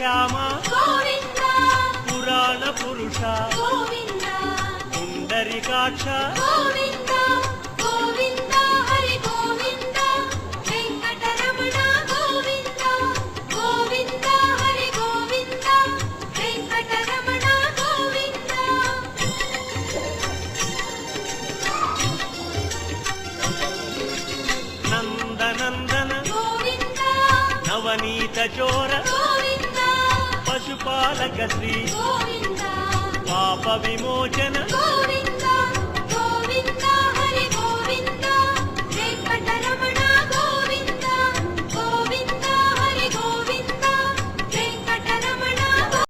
శ్యామ గోవింద పురాణ పురుష గోవింద పుండరీకాక్ష గోవింద గోవింద హరి గోవింద వెంకటరమణ గోవింద గోవింద హరి గోవింద వెంకటరమణ గోవింద నందనందన గోవింద నవనీత చోర గోవింద పశుపాలక శ్రీ గోవింద పాప విమోచన గోవింద